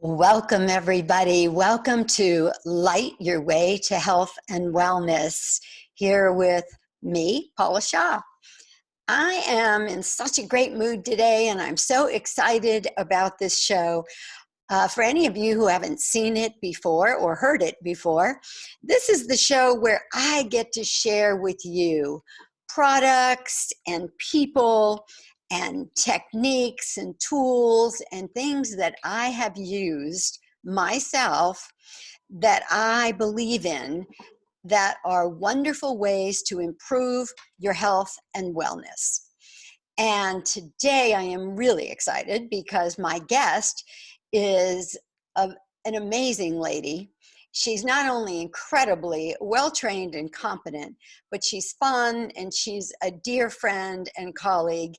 Welcome, everybody. Welcome to Light Your Way to Health and Wellness, here with me, Paula Shaw. I am in such a great mood today, and I'm so excited about this show. For any of you who haven't seen it before or heard it before, this is the show where I get to share with you products and people and techniques and tools and things that I have used myself that I believe in, that are wonderful ways to improve your health and wellness. And today I am really excited because my guest is an amazing lady. She's not only incredibly well-trained and competent, but she's fun and she's a dear friend and colleague.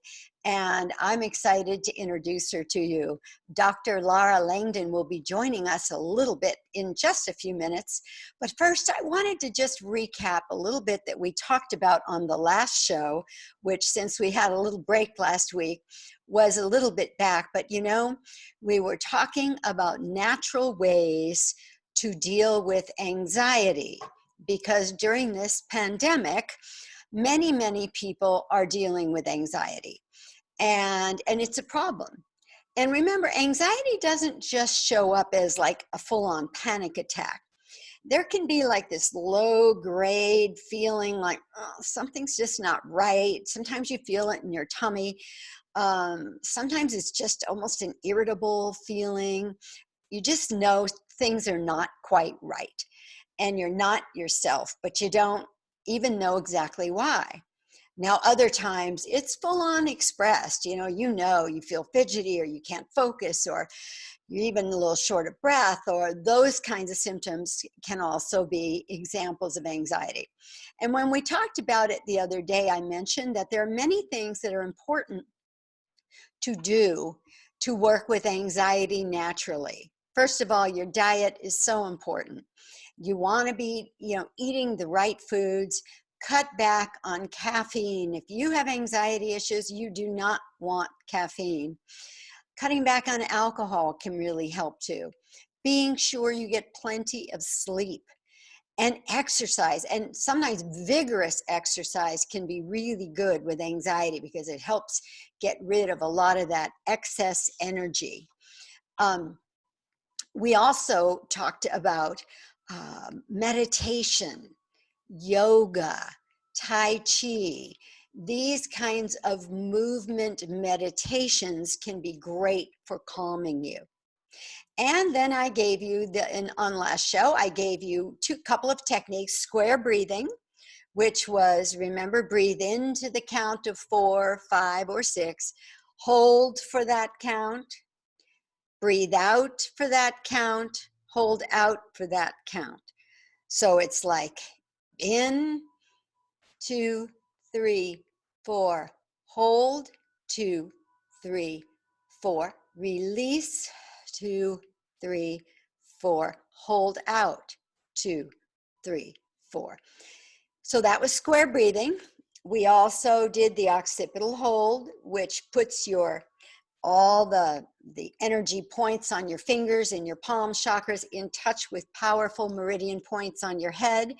And I'm excited to introduce her to you. Dr. Lara Langdon will be joining us a little bit in just a few minutes. But first, I wanted to just recap a little bit that we talked about on the last show, which, since we had a little break last week, was a little bit back. But you know, we were talking about natural ways to deal with anxiety, because during this pandemic, many people are dealing with anxiety. And it's a problem. And remember, anxiety doesn't just show up as like a full-on panic attack. There can be like this low-grade feeling like, oh, something's just not right. Sometimes you feel it in your tummy. Sometimes it's just almost an irritable feeling. You just know things are not quite right. And you're not yourself, but you don't even know exactly why. Now, other times it's full on expressed, you feel fidgety, or you can't focus, or you're even a little short of breath, or those kinds of symptoms can also be examples of anxiety. And when we talked about it the other day, I mentioned that there are many things that are important to do to work with anxiety naturally. First of all, your diet is so important. You want to be, eating the right foods. Cut back on caffeine. If you have anxiety issues, you do not want caffeine. Cutting back on alcohol can really help too. Being sure you get plenty of sleep and exercise. And sometimes vigorous exercise can be really good with anxiety because it helps get rid of a lot of that excess energy. We also talked about meditation, yoga, Tai Chi. These kinds of movement meditations can be great for calming you. And then I gave you, on last show, I gave you couple of techniques: square breathing, which was, remember, breathe into the count of 4, 5, or 6, hold for that count, breathe out for that count, hold out for that count. So it's like in, 2, 3, 4, hold, 2, 3, 4, release, 2, 3, 4, hold out, 2, 3, 4. So that was square breathing. We also did the occipital hold, which puts all the energy points on your fingers and your palm chakras in touch with powerful meridian points on your head.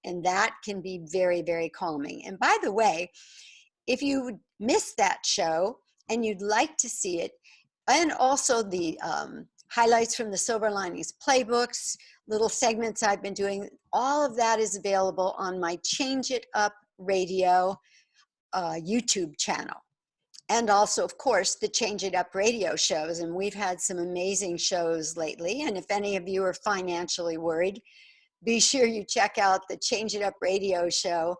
And that can be very calming. And by the way, if you missed that show and you'd like to see it, and also the highlights from the Silver Linings playbooks, little segments I've been doing, all of that is available on my Change It Up Radio YouTube channel. And also, of course, the Change It Up radio shows. And we've had some amazing shows lately. And if any of you are financially worried, be sure you check out the Change It Up radio show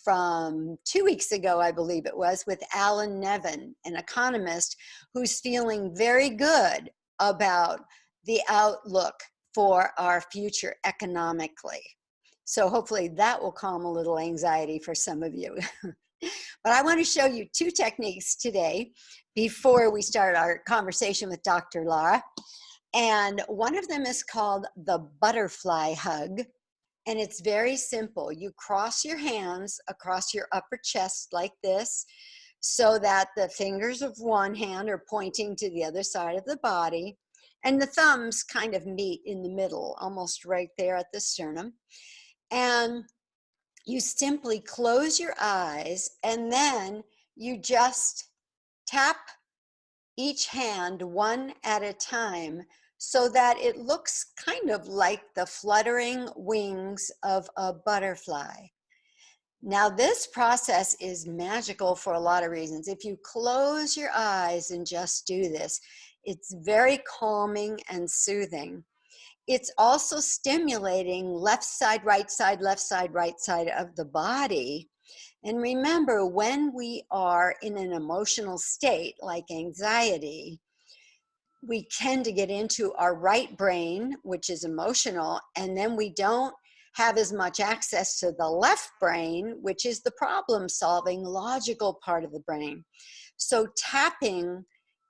from 2 weeks ago, I believe it was, with Alan Nevin, an economist who's feeling very good about the outlook for our future economically. So hopefully that will calm a little anxiety for some of you. But I want to show you 2 techniques today before we start our conversation with Dr. Lara. And one of them is called the butterfly hug. And it's very simple. You cross your hands across your upper chest like this, so that the fingers of one hand are pointing to the other side of the body. And the thumbs kind of meet in the middle, almost right there at the sternum. And you simply close your eyes, and then you just tap each hand one at a time so that it looks kind of like the fluttering wings of a butterfly. Now, this process is magical for a lot of reasons. If you close your eyes and just do this, it's very calming and soothing. It's also stimulating left side, right side, left side, right side of the body. And remember, when we are in an emotional state like anxiety, we tend to get into our right brain, which is emotional, and then we don't have as much access to the left brain, which is the problem-solving, logical part of the brain. So tapping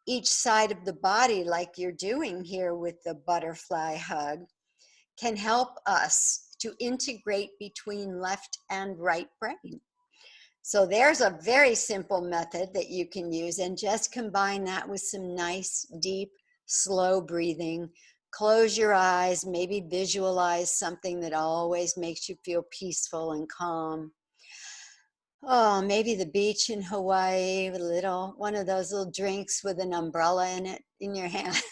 each side of the body like you're doing here with the butterfly hug can help us to integrate between left and right brain. So there's a very simple method that you can use, and just combine that with some nice, deep, slow breathing. Close your eyes, maybe visualize something that always makes you feel peaceful and calm. Oh, maybe the beach in Hawaii with one of those little drinks with an umbrella in it in your hand.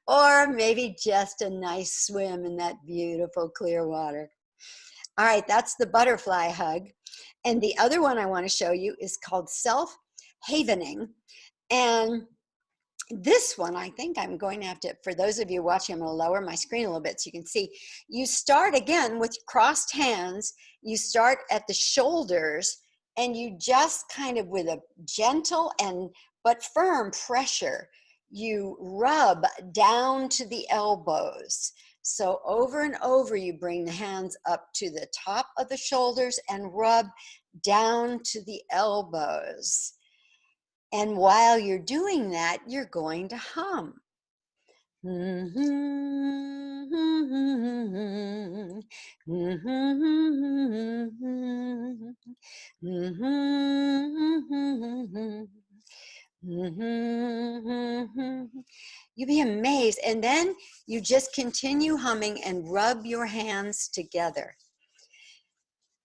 Or maybe just a nice swim in that beautiful clear water. All right, that's the butterfly hug. And the other one I want to show you is called self-havening. And this one, I think I'm going to have to, for those of you watching, I'm going to lower my screen a little bit so you can see. You start again with crossed hands. You start at the shoulders, and you just kind of, with a gentle but firm pressure, you rub down to the elbows. So over and over, you bring the hands up to the top of the shoulders and rub down to the elbows. And while you're doing that, you're going to hum. You'd be amazed. And then you just continue humming and rub your hands together.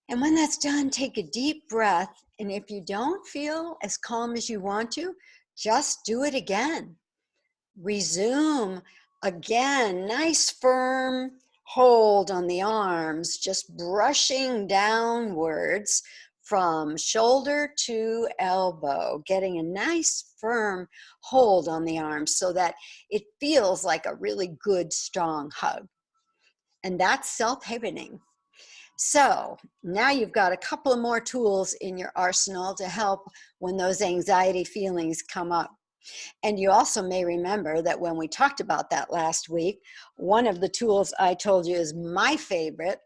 And when that's done, take a deep breath. And if you don't feel as calm as you want to, just do it again. Resume again. Nice firm hold on the arms, just brushing downwards from shoulder to elbow, getting a nice firm hold on the arms so that it feels like a really good, strong hug. And that's self-havening. So now you've got a couple of more tools in your arsenal to help when those anxiety feelings come up. And you also may remember that when we talked about that last week, one of the tools I told you is my favorite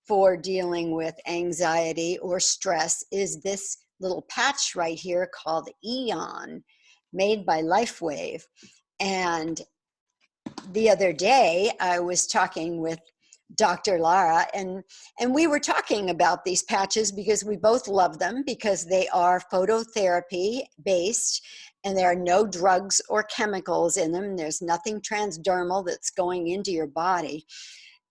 for dealing with anxiety or stress is this little patch right here called Eon, made by LifeWave. And the other day I was talking with Dr. Lara, and we were talking about these patches because we both love them, because they are phototherapy based and there are no drugs or chemicals in them. There's nothing transdermal that's going into your body.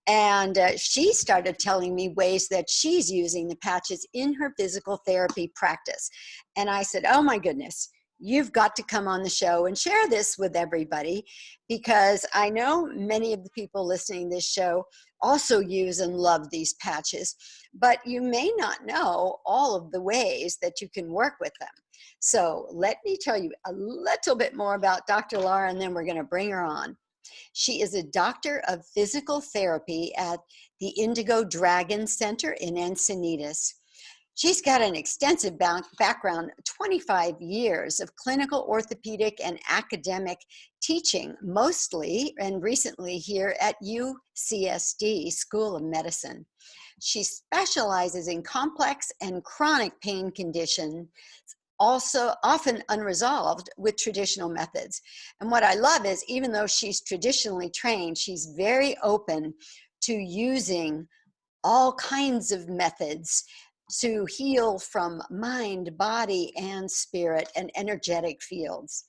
And she started telling me ways that she's using the patches in her physical therapy practice. And I said, oh my goodness, you've got to come on the show and share this with everybody, because I know many of the people listening to this show also use and love these patches, but you may not know all of the ways that you can work with them. So let me tell you a little bit more about Dr. Lara, and then we're going to bring her on. She is a doctor of physical therapy at the Indigo Dragon Center in Encinitas. She's got an extensive background, 25 years of clinical orthopedic and academic teaching, mostly and recently here at UCSD School of Medicine. She specializes in complex and chronic pain conditions, also often unresolved with traditional methods. And what I love is, even though she's traditionally trained, she's very open to using all kinds of methods to heal from mind, body, and spirit and energetic fields.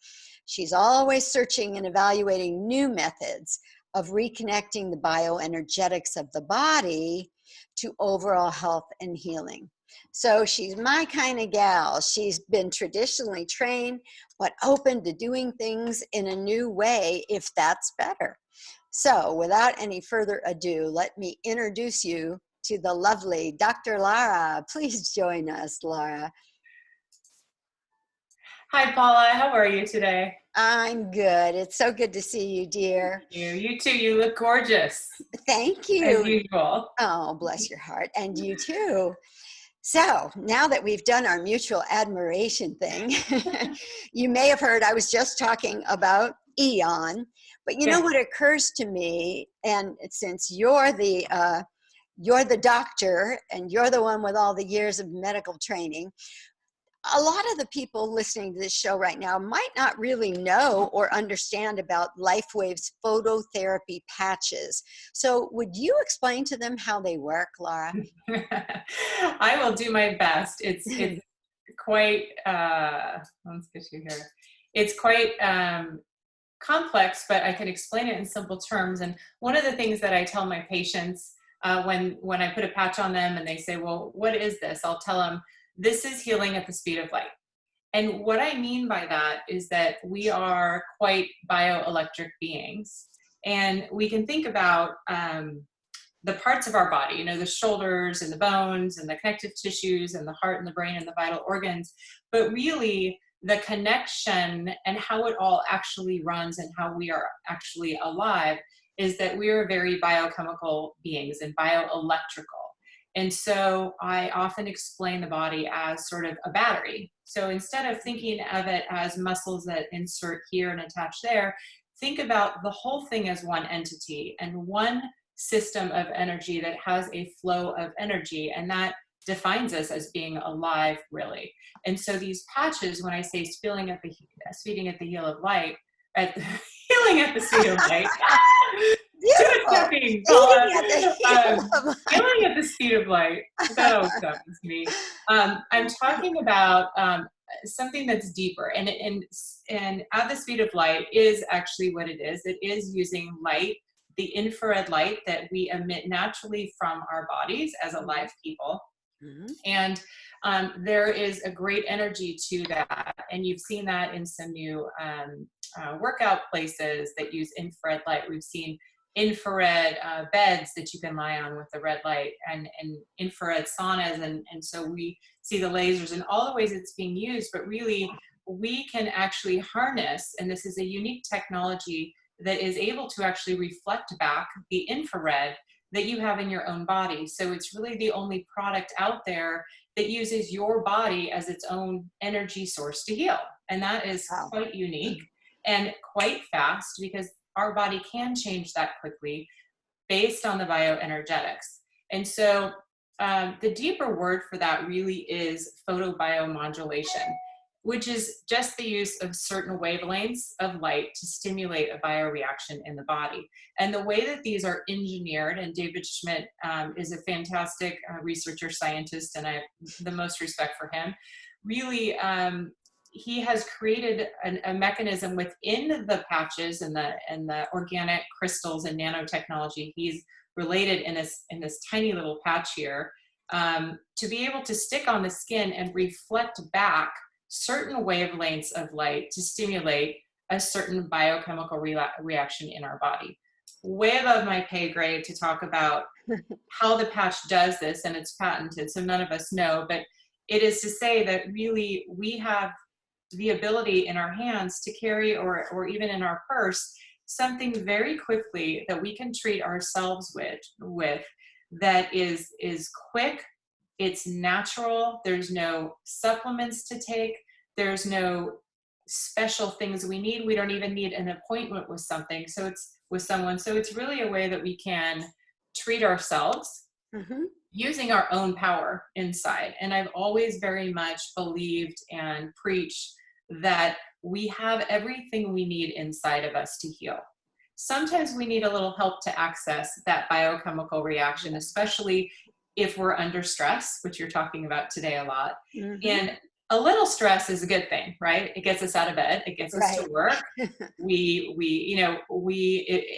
She's always searching and evaluating new methods of reconnecting the bioenergetics of the body to overall health and healing. So she's my kind of gal. She's been traditionally trained, but open to doing things in a new way if that's better. So without any further ado, let me introduce you to the lovely Dr. Lara. Please join us, Lara. Hi, Paula. How are you today? I'm good. It's so good to see you, dear. You too. You look gorgeous. Thank As you. usual. Oh, bless your heart. And you too. So now that we've done our mutual admiration thing, you may have heard I was just talking about Eon, but you know what occurs to me, and since you're the doctor and you're the one with all the years of medical training, a lot of the people listening to this show right now might not really know or understand about LifeWave's phototherapy patches. So would you explain to them how they work, Lara? I will do my best. It's quite, let's get you here. It's quite complex, but I can explain it in simple terms. And one of the things that I tell my patients when I put a patch on them and they say, well, what is this? I'll tell them, this is healing at the speed of light. And what I mean by that is that we are quite bioelectric beings. And we can think about the parts of our body, you know, the shoulders and the bones and the connective tissues and the heart and the brain and the vital organs. But really, the connection and how it all actually runs and how we are actually alive is that we are very biochemical beings and bioelectrical. And so I often explain the body as sort of a battery. So instead of thinking of it as muscles that insert here and attach there, think about the whole thing as one entity and one system of energy that has a flow of energy, and that defines us as being alive, really. And so these patches, when I say speeding at the heel of light, healing at the speed of light. Healing at the speed of light. That always happens to me. I'm talking about something that's deeper, and at the speed of light is actually what it is. It is using light, the infrared light that we emit naturally from our bodies as alive people. Mm-hmm. And there is a great energy to that, and you've seen that in some new workout places that use infrared light. We've seen infrared beds that you can lie on with the red light, and infrared saunas, and so we see the lasers and all the ways it's being used. But really, we can actually harness, and this is a unique technology that is able to actually reflect back the infrared that you have in your own body. So it's really the only product out there that uses your body as its own energy source to heal. And that is quite unique and quite fast, because our body can change that quickly based on the bioenergetics. And so the deeper word for that really is photobiomodulation, which is just the use of certain wavelengths of light to stimulate a bioreaction in the body. And the way that these are engineered, and David Schmidt is a fantastic researcher, scientist, and I have the most respect for him. Really, he has created a mechanism within the patches and the organic crystals and nanotechnology. He's related in this tiny little patch here to be able to stick on the skin and reflect back certain wavelengths of light to stimulate a certain biochemical reaction in our body. Way above my pay grade to talk about how the patch does this, and it's patented, so none of us know, but it is to say that really we have the ability in our hands to carry, or even in our purse, something very quickly that we can treat ourselves with that is quick, it's natural, there's no supplements to take, there's no special things we need, we don't even need an appointment with someone, so it's really a way that we can treat ourselves using our own power inside. And I've always very much believed and preached that we have everything we need inside of us to heal. Sometimes we need a little help to access that biochemical reaction, especially if we're under stress, which you're talking about today a lot. And a little stress is a good thing, right? It gets us out of bed. It gets us to Right. work.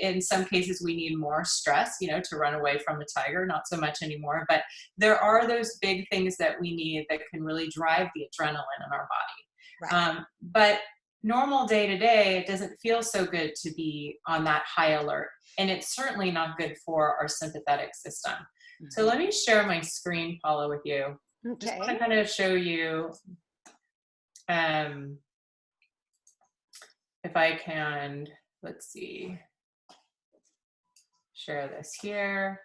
In some cases we need more stress, to run away from a tiger, not so much anymore, but there are those big things that we need that can really drive the adrenaline in our body. Right. But normal day to day, it doesn't feel so good to be on that high alert. And it's certainly not good for our sympathetic system. So let me share my screen, Paula, with you. Just want to Okay. kind of show you, if I can, let's see, share this here.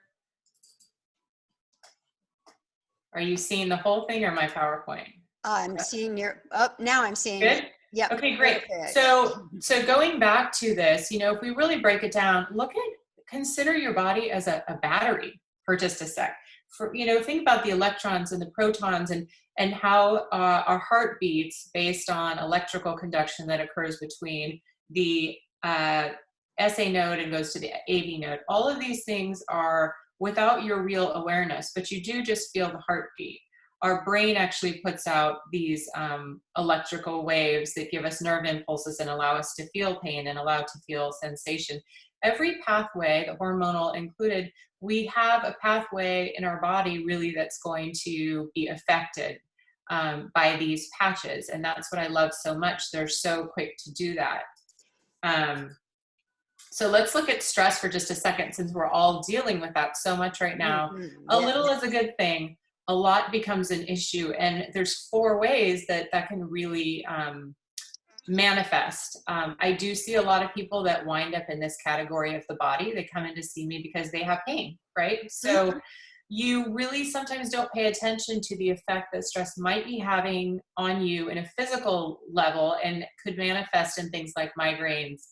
Are you seeing the whole thing or my PowerPoint? I'm seeing your, now I'm seeing Good? it. Yep. Okay, great. Perfect. So going back to this, if we really break it down, consider your body as a battery for just a sec. Think about the electrons and the protons and how our heart beats based on electrical conduction that occurs between the SA node and goes to the AV node. All of these things are without your real awareness, but you do just feel the heartbeat. Our brain actually puts out these electrical waves that give us nerve impulses and allow us to feel pain and allow to feel sensation. Every pathway, the hormonal included, we have a pathway in our body really that's going to be affected by these patches. And that's what I love so much. They're so quick to do that. So let's look at stress for just a second, since we're all dealing with that so much right now. A little is a good thing. A lot becomes an issue. And there's 4 ways that can really manifest. I do see a lot of people that wind up in this category of the body. They come in to see me because they have pain, right? So you really sometimes don't pay attention to the effect that stress might be having on you in a physical level, and could manifest in things like migraines,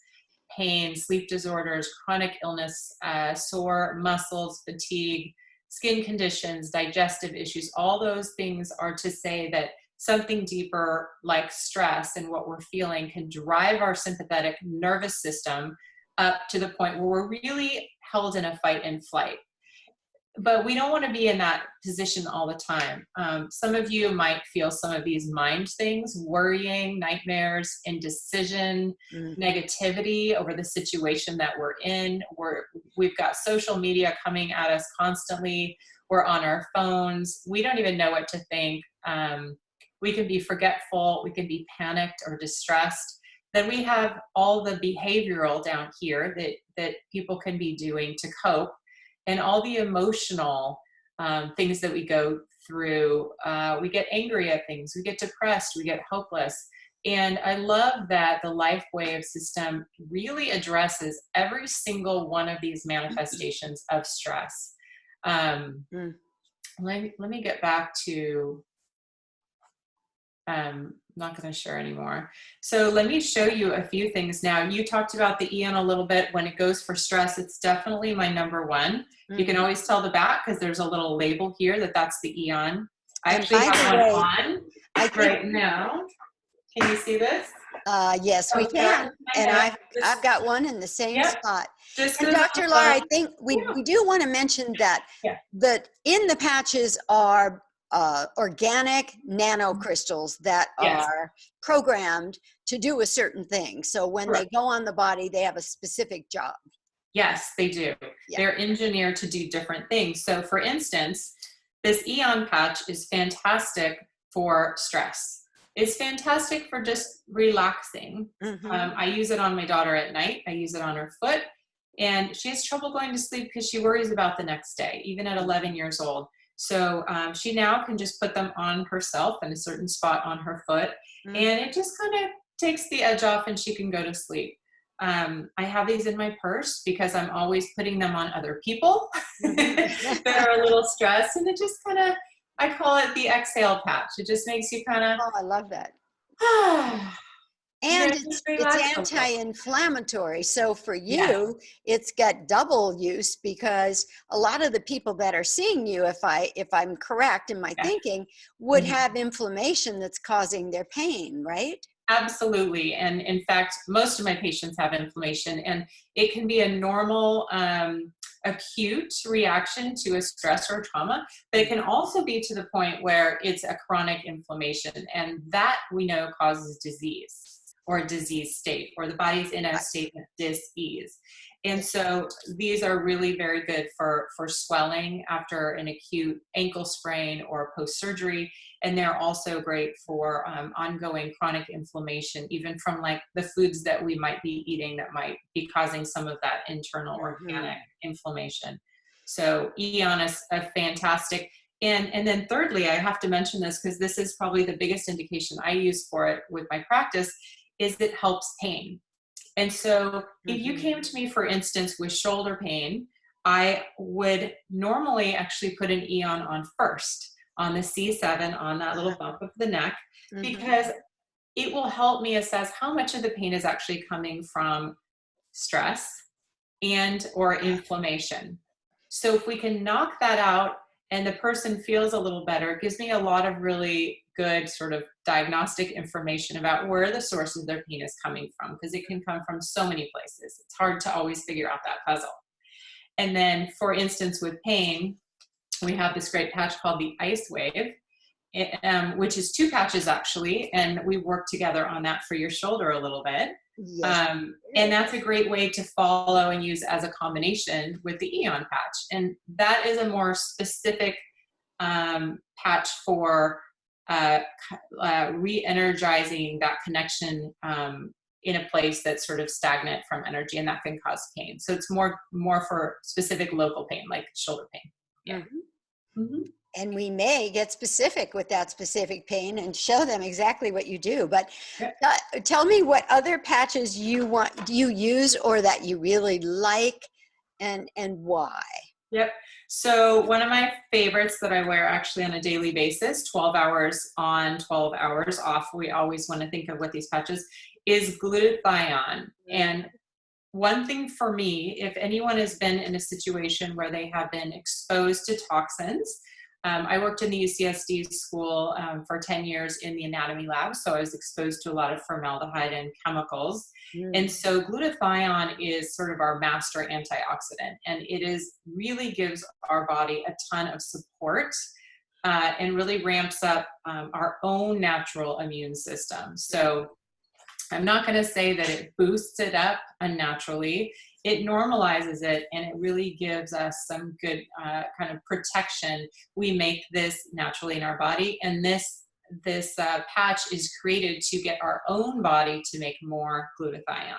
pain, sleep disorders, chronic illness, sore muscles, fatigue, skin conditions, digestive issues. All those things are to say that something deeper like stress and what we're feeling can drive our sympathetic nervous system up to the point where we're really held in a fight and flight. But we don't want to be in that position all the time. Some of you might feel some of these mind things: worrying, nightmares, indecision, negativity over the situation that we're in. We've got social media coming at us constantly. We're on our phones. We don't even know what to think. We can be forgetful. We can be panicked or distressed. Then we have all the behavioral down here that people can be doing to cope. And all the emotional things that we go through. We get angry at things, we get depressed, we get hopeless. And I love that the Life Wave system really addresses every single one of these manifestations of stress. Let me get back to, I'm not going to share anymore. So let me show you a few things now. You talked about the Eon a little bit. When it goes for stress, it's definitely my number 1. You can always tell the back because there's a little label here that's the Eon. I actually have one on right now. Can you see this? Yes, we can. And I've got one in the same spot. And Dr. Lara, I think we do want to mention that in the patches are organic nanocrystals that are programmed to do a certain thing. So when they go on the body, they have a specific job. Yes, they do. They're engineered to do different things. So for instance, this Eon patch is fantastic for stress. It's fantastic for just relaxing. I use it on my daughter at night. I use it on her foot. And she has trouble going to sleep because she worries about the next day, even at 11 years old. So she now can just put them on herself in a certain spot on her foot. And it just kind of takes the edge off and she can go to sleep. I have these in my purse because I'm always putting them on other people that are a little stressed. And it just kind of, I call it the exhale patch. It just makes you kind of. Oh, I love that. And it's anti-inflammatory. So for you, it's got double use, because a lot of the people that are seeing you, if I'm correct in my thinking, would have inflammation that's causing their pain, right? Absolutely. And in fact, most of my patients have inflammation, and it can be a normal acute reaction to a stress or trauma, but it can also be to the point where it's a chronic inflammation, and that we know causes disease or a disease state, or the body's in a state of dis-ease. And so these are really very good for swelling after an acute ankle sprain or post-surgery. And they're also great for ongoing chronic inflammation, even from like the foods that we might be eating that might be causing some of that internal organic inflammation. So Eon is a fantastic. And then thirdly, I have to mention this because this is probably the biggest indication I use for it with my practice, is it helps pain. And so if you came to me, for instance, with shoulder pain, I would normally actually put an Eon on first, on the C7, on that little bump of the neck, because it will help me assess how much of the pain is actually coming from stress and or inflammation. So if we can knock that out and the person feels a little better, it gives me a lot of really good sort of diagnostic information about where the source of their pain is coming from, because it can come from so many places. It's hard to always figure out that puzzle. And then, for instance, with pain, we have this great patch called the Ice Wave, which is 2 patches actually, and we work together on that for your shoulder a little bit. Yes. And that's a great way to follow and use as a combination with the Eon patch. And that is a more specific patch for re-energizing that connection in a place that's sort of stagnant from energy, and that can cause pain. So it's more for specific local pain, like shoulder pain. Yeah. And we may get specific with that specific pain and show them exactly what you do. But tell me what other patches you use or that you really like, and why. Yep. So one of my favorites that I wear actually on a daily basis, 12 hours on, 12 hours off, we always want to think of with these patches, is glutathione. And one thing for me, if anyone has been in a situation where they have been exposed to toxins, I worked in the UCSD school for 10 years in the anatomy lab, so I was exposed to a lot of formaldehyde and chemicals. And so glutathione is sort of our master antioxidant, and it really gives our body a ton of support and really ramps up our own natural immune system. So I'm not going to say that it boosts it up unnaturally. It normalizes it, and it really gives us some good kind of protection. We make this naturally in our body, and this patch is created to get our own body to make more glutathione.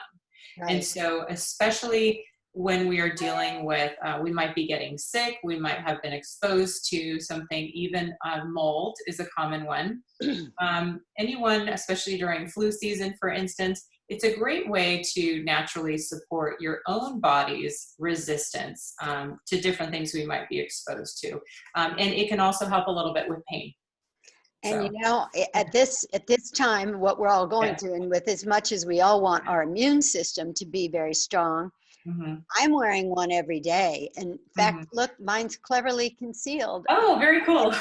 Right. And so especially when we are dealing with, we might be getting sick, we might have been exposed to something, even mold is a common one. Anyone, especially during flu season, for instance, it's a great way to naturally support your own body's resistance to different things we might be exposed to. And it can also help a little bit with pain. And you know, at this time, what we're all going through, and with as much as we all want our immune system to be very strong, I'm wearing one every day. In fact, look, mine's cleverly concealed. Oh, very cool.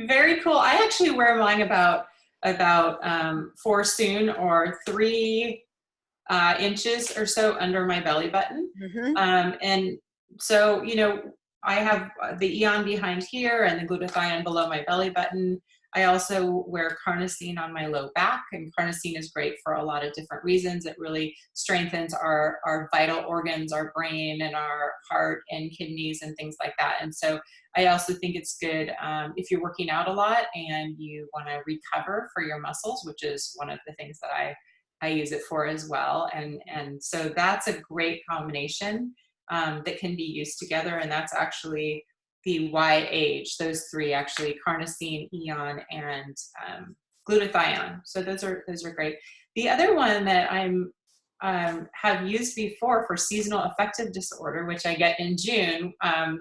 Very cool. I actually wear mine about 4 soon or 3 inches or so under my belly button. And so, you know, I have the Eon behind here and the glutathione below my belly button. I also wear Carnosine on my low back, and Carnosine is great for a lot of different reasons. It really strengthens our vital organs, our brain and our heart and kidneys and things like that. And so I also think it's good if you're working out a lot and you want to recover for your muscles, which is one of the things that I use it for as well. And so that's a great combination that can be used together. And that's actually the YH, those 3 actually, Carnosine, Eon, and glutathione. So those are great. The other one that I'm have used before for seasonal affective disorder, which I get in June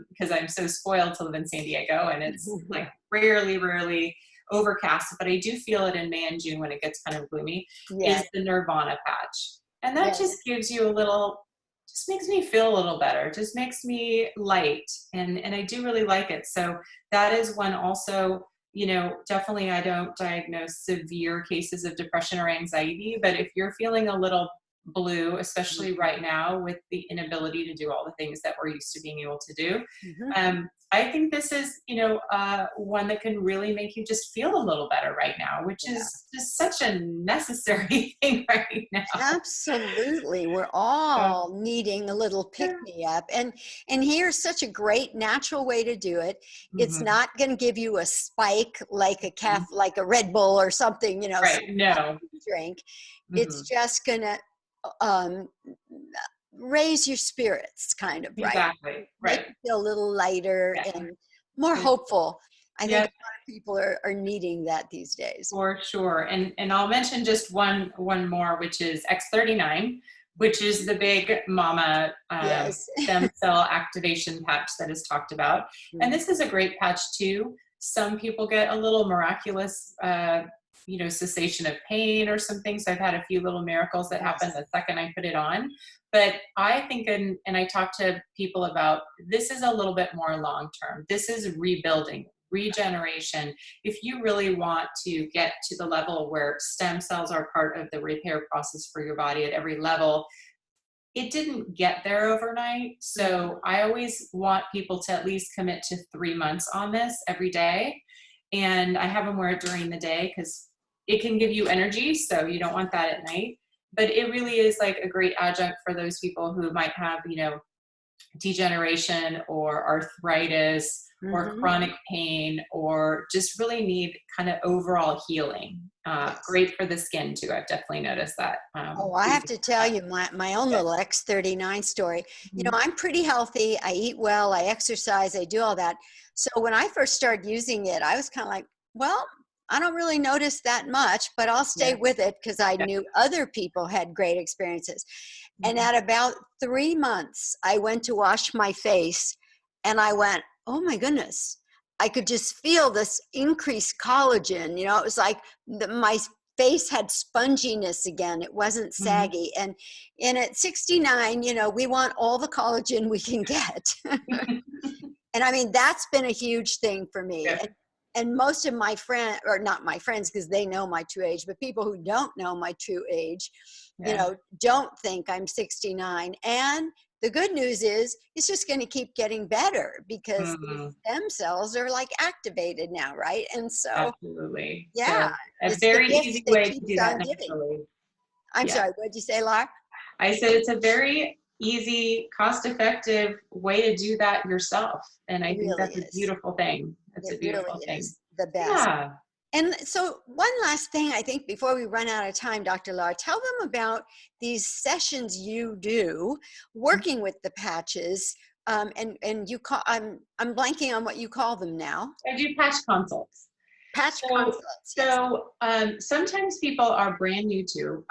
because I'm so spoiled to live in San Diego, and it's like rarely overcast, but I do feel it in May and June when it gets kind of gloomy, is the Nirvana patch. And that just gives you a little, just makes me feel a little better, just makes me light, and I do really like it. So that is one also definitely I don't diagnose severe cases of depression or anxiety, but if you're feeling a little blue, especially right now with the inability to do all the things that we're used to being able to do, Mm-hmm. I think this is, one that can really make you just feel a little better right now, which Yeah. is just such a necessary thing right now. Absolutely. We're So, all needing a little pick yeah. me up. And here's such a great natural way to do it. It's Mhm. not going to give you a spike like like a Red Bull or something, some Right. No. drink. It's Hmm. just going to um, raise your spirits, kind of, right? Exactly. Make Right. you feel a little lighter Yeah. and more For hopeful. I think Yeah, a lot of people are needing that these days. for sure. And I'll mention just one more, which is X39, which is the big mama Yes. stem cell activation patch that is talked about. And Mhm. this is a great patch too. Some people get a little miraculous cessation of pain or something. So I've had a few little miracles that happen Yes. the second I put it on. But I think, and I talk to people about, this is a little bit more long term. This is rebuilding, regeneration. If you really want to get to the level where stem cells are part of the repair process for your body at every level, it didn't get there overnight. So I always want people to at least commit to 3 months on this every day. And I have them wear it during the day because it can give you energy. So you don't want that at night. But it really is like a great adjunct for those people who might have, degeneration or arthritis or Mm-hmm. chronic pain, or just really need kind of overall healing. Yes. Great for the skin too. I've definitely noticed that. Oh, I have to tell you my own Yeah. little X39 story. Mhm. I'm pretty healthy. I eat well, I exercise, I do all that. So when I first started using it, I was kind of like, well, I don't really notice that much, but I'll stay Yeah. with it because I Yeah. knew other people had great experiences. And Mhm. at about 3 months, I went to wash my face and I went, oh my goodness. I could just feel this increased collagen. It was like my face had sponginess again. It wasn't Mhm. saggy. And at 69, we want all the collagen we can get. And I mean, that's been a huge thing for me. Yeah. And most of my friends, or not my friends, because they know my true age, but people who don't know my true age, Yeah. don't think I'm 69. And the good news is it's just going to keep getting better because these Mhm. stem cells are like activated now, right? And so, Absolutely. yeah, So a it's the very gift easy that way to keeps do that on giving. naturally. I'm Yeah. sorry, what did you say, Lara? I said it's a very easy, cost-effective way to do that yourself. And It I think really that's a is. beautiful thing. It's It a really beautiful thing. is the best. Yeah. And so, one last thing, I think, before we run out of time, Dr. Lara, tell them about these sessions you do working with the patches. And you call, I'm blanking on what you call them now. I do patch consults. Patch So, consults, yes. sometimes people are brand new to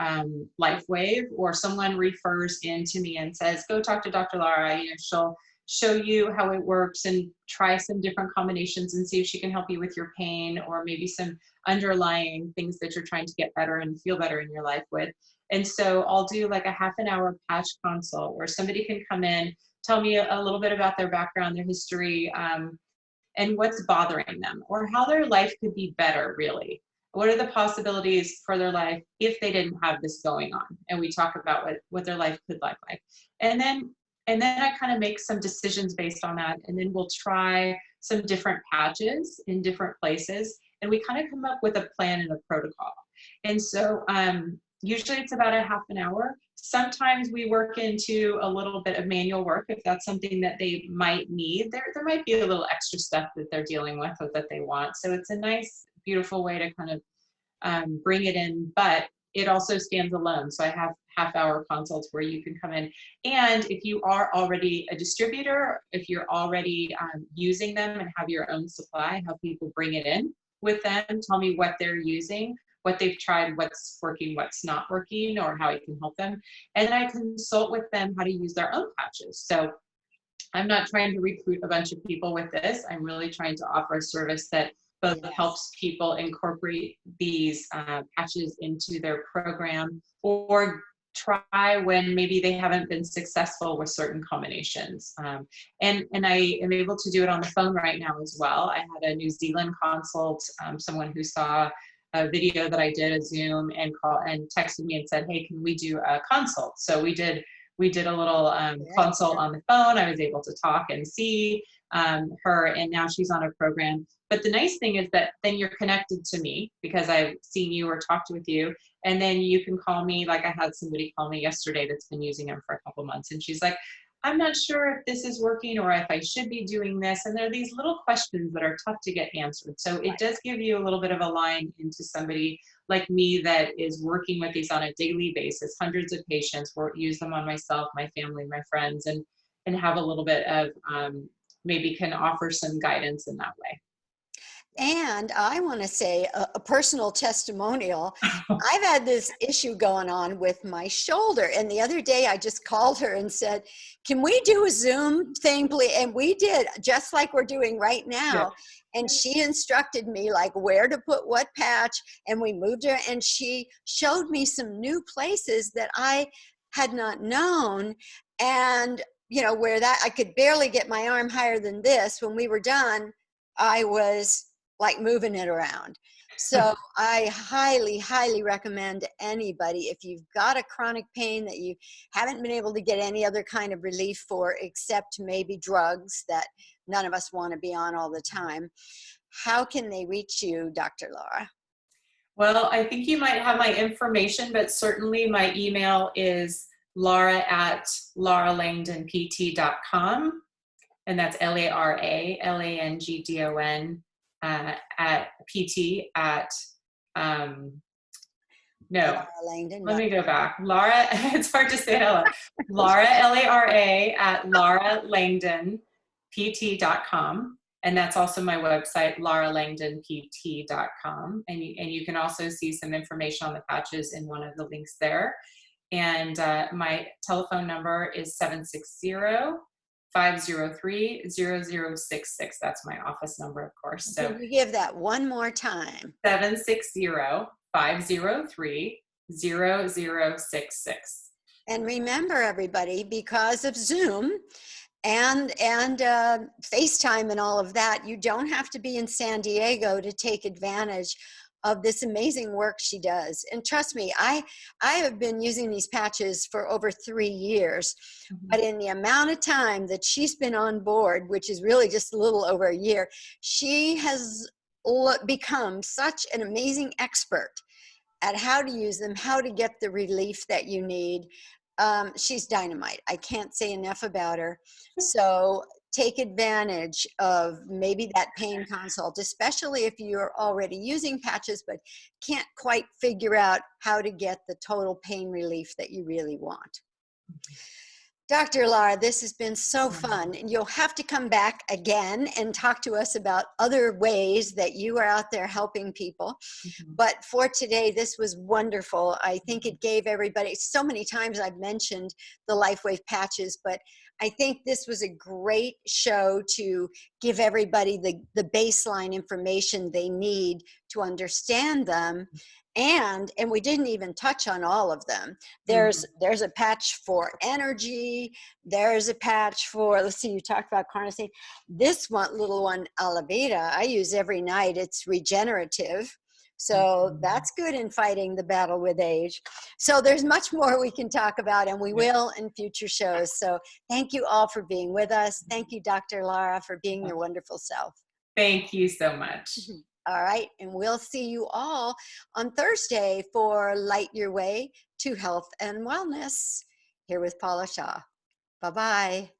LifeWave, or someone refers in to me and says, "Go talk to Dr. Lara. She'll show you how it works and try some different combinations and see if she can help you with your pain or maybe some underlying things that you're trying to get better and feel better in your life with." And so I'll do like a half an hour patch consult where somebody can come in, tell me a little bit about their background, their history. And what's bothering them, or how their life could be better, really. What are the possibilities for their life if they didn't have this going on? And we talk about what their life could look like. And then I kind of make some decisions based on that. And then we'll try some different patches in different places. And we kind of come up with a plan and a protocol. And so usually it's about a half an hour. Sometimes we work into a little bit of manual work if that's something that they might need. There might be a little extra stuff that they're dealing with or that they want. So it's a nice, beautiful way to kind of bring it in, but it also stands alone. So I have half-hour consults where you can come in. And if you are already a distributor, if you're already using them and have your own supply, have people bring it in with them, tell me what they're using, what they've tried, what's working, what's not working, or how I can help them. And then I consult with them how to use their own patches. So I'm not trying to recruit a bunch of people with this. I'm really trying to offer a service that both Yes. helps people incorporate these patches into their program, or try when maybe they haven't been successful with certain combinations. And I am able to do it on the phone right now as well. I had a New Zealand consult, someone who saw a video that I did, a Zoom, and texted me and said, hey, can we do a consult? So we did a little consult on the phone. I was able to talk and see her, and now she's on a program. But the nice thing is that then you're connected to me because I've seen you or talked with you, and then you can call me. Like I had somebody call me yesterday that's been using them for a couple months, and she's like, I'm not sure if this is working or if I should be doing this. And there are these little questions that are tough to get answered. So it does give you a little bit of a line into somebody like me that is working with these on a daily basis, hundreds of patients, use them on myself, my family, my friends, and have a little bit of maybe can offer some guidance in that way. And I want to say a personal testimonial. I've had this issue going on with my shoulder. And the other day I just called her and said, can we do a Zoom thing, please? And we did, just like we're doing right now. Yeah. And she instructed me like where to put what patch, and we moved her, and she showed me some new places that I had not known. And, you know, where that I could barely get my arm higher than this. When we were done, I was like moving it around. So I highly, highly recommend anybody, if you've got a chronic pain that you haven't been able to get any other kind of relief for, except maybe drugs that none of us want to be on all the time, how can they reach you, Dr. Lara? Well, I think you might have my information, but certainly my email is lara@laralangdonpt.com. And that's LARALANGDON at PT at, no, Lara Langdon. let me go back. Lara, it's hard to say it out loud. Lara, LARA at laralangdonpt.com. And that's also my website, laralangdonpt.com. And you can also see some information on the patches in one of the links there. And my telephone number is 760-503-0066. That's my office number, of course. So can you give that one more time? 760-503-0066. And remember, everybody, because of Zoom and FaceTime and all of that, you don't have to be in San Diego to take advantage of this amazing work she does. And trust me, I have been using these patches for over 3 years, but in the amount of time that she's been on board, which is really just a little over a year, she has become such an amazing expert at how to use them, how to get the relief that you need. She's dynamite. I can't say enough about her. So take advantage of maybe that pain consult, especially if you're already using patches but can't quite figure out how to get the total pain relief that you really want. Dr. Lara, this has been so fun, and you'll have to come back again and talk to us about other ways that you are out there helping people. But for today, this was wonderful. I think it gave everybody, so many times I've mentioned the LifeWave patches, but I think this was a great show to give everybody the baseline information they need to understand them. And we didn't even touch on all of them. There's a patch for energy. There's a patch for, let's see, you talked about Carnosine. This little one, Alavita, I use every night. It's regenerative. So that's good in fighting the battle with age. So there's much more we can talk about, and we will in future shows. So thank you all for being with us. Thank you, Dr. Lara, for being your wonderful self. Thank you so much. All right, and we'll see you all on Thursday for Light Your Way to Health and Wellness here with Paula Shaw. Bye-bye.